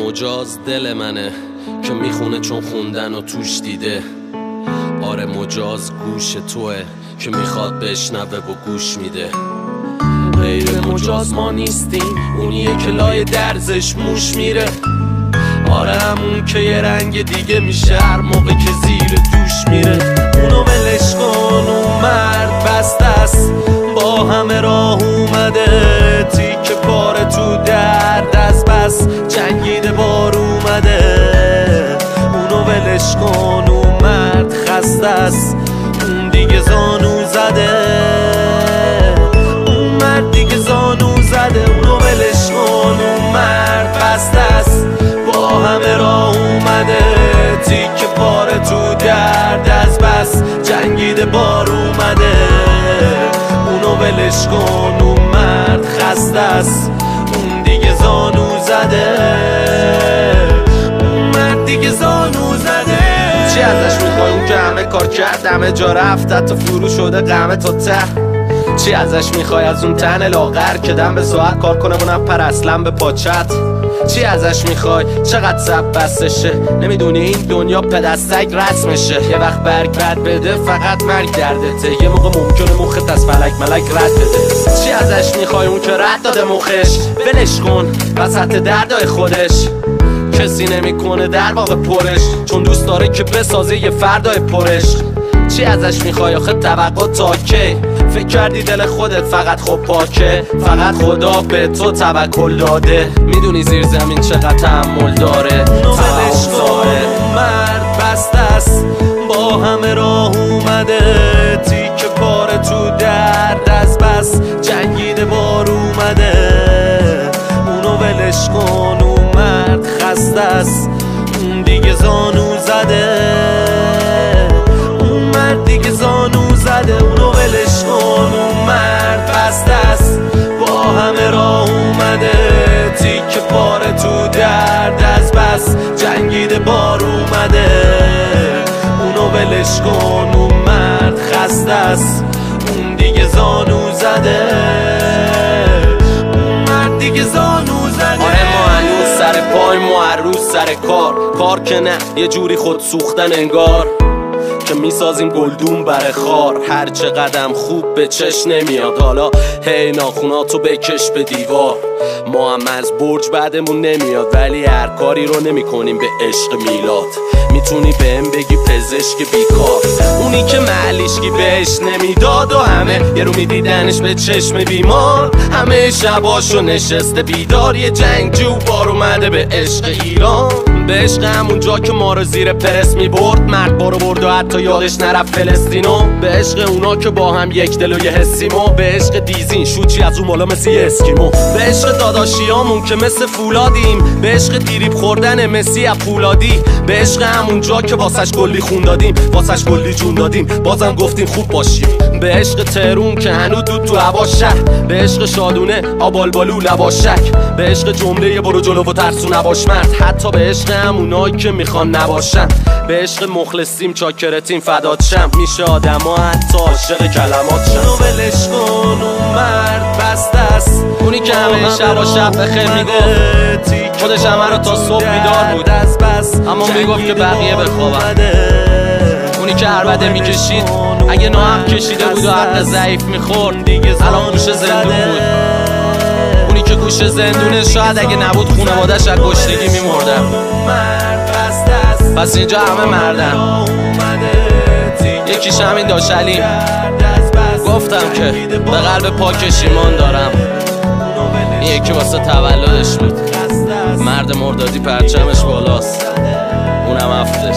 مجاز دل منه که میخونه چون خوندن و توش دیده. آره مجاز گوش توه که میخواد بشنوه و گوش میده. غیر مجاز ما نیستیم، اونیه که لای درزش موش میره. آره همون که یه رنگ دیگه میشه هر موقع که زیر دوش میره. اونو ولش کن، اون مرد بسته است، با همه راه اومده. تیکه پاره تو درد از بس جنگیده بار اومده. اونو ولش کن، اون مرد خسته است، اون دیگه زانو زده. اون مرد دیگه زانو زده. اونو ولش کن، اون مرد بسته است، با همه راه اومده. تیکه پاره تو درد از بس جنگیده بار اومده. اونو ولش کن، اون مرد خسته است، اون دیگه زانو زده. اون مرد دیگه زانو زده. چی ازش میخوای اون که همه کار کرد، همه جا رفت، حتی فرو شده غمه تا ته؟ چی ازش میخوای از اون تن لاغر که دم به ساعت کار کنه و نپر اصلا به پاچت؟ چی ازش میخوای؟ چقدر سب بستشه؟ نمیدونی این دنیا پدستک رسمشه. یه وقت برگ بد بده فقط مرگ دردته. یه موقع ممکنه مخت از فلک ملک رد بده. چی ازش میخوای اون که رد داده مخش؟ ولش کن وسط دردای خودش. کسی نمیکنه در واقع پرش، چون دوست داره که بسازه یه فردای پرش. چی ازش میخوای آخه توقع تا کی؟ فکر کردی دل خودت فقط خب پاکه؟ فقط خدا به تو توکل داده. میدونی زیر زمین چقدر تحمل داره. ولش کن، مرد بسته است، با همه راه اومده. تیکه پاره تو درد از بس جنگیده بار اومده. اونو ولش کن، اون مرد خسته است، اون دیگه زانو زده. اون مرد دیگه زانو زده. اونو ولش کن، اون مرد بسته است، با همه راه اومده. تیکه پاره تو درد از بس جنگیده بار اومده. اونو ولش کن، اون مرد خسته است، اون دیگه زانو زده. اون مرد دیگه زانو زده. آره ما هنوز سر پای، ما هر روز سر کار که نه یه جوری خود سوختن انگار که میسازیم گلدون بر خار. هر چه قدم خوب به چش نمیاد. حالا هی ناخوناتو بکش به دیوار. ما هم از برج بعدمون نمیاد، ولی هر کاری رو نمی کنیم به عشق میلاد. میتونی بهم بگی پزشک بیکار، اونی که معلیشگی بهش نمیداد و همه یه رو میدیدنش به چشم بیمار. همه شباشو نشسته بیدار، یه جنگجو بار اومده به عشق ایران. به عشق همون جا که ما رو زیر پرس میبرد، مرد بارو برد و حتی یادش نرفت فلسطینو. به عشق اونا که با هم یک دل و یه حسیمو. به عشق دیزین شوچی از اون بالا مثل یه اسکیمو. به عشق داداشیامون که مثل فولادیم. به عشق دیریب خوردن مسی از پولادی. به عشق همون جا که واسش کلی خون دادیم، واسش کلی جون دادیم، بازم گفتیم خوب باشیم. به عشق تهرون که هنو دود تو هوا شهر. به عشق شادونه آبالبالو لباشک. به عشق جمله برو جلو و ترسو نباش مرد. حتی به عشق همونایی که میخوان نباشن. به عشق مخلصیم چاکرتیم فدات شم. میشه آدم ها حتی عاشق کلمات شن. اونو ولش کن، اون مرد بسته است، اونی که همه شب و شب بخیر میگفت. خودش همه رو تا صبح بیدار بود، اما میگفت که بقیه بخوابن. اونی که عربده میکشید اگه ناحق کشیده بود و حق ضعیف میخورد، الان گوشه زندون بود. اونی که گوشه زندونه شاید اگه نبود خونوادش از گشنگی میمردن. پس اینجا همه مردن. یکیش همین داشلیم. گفتم که به قلب پاکش ایمان دارم. این یکی واسه تولدش بود. مرد مردادی پرچمش بالاست، اونم هفتش.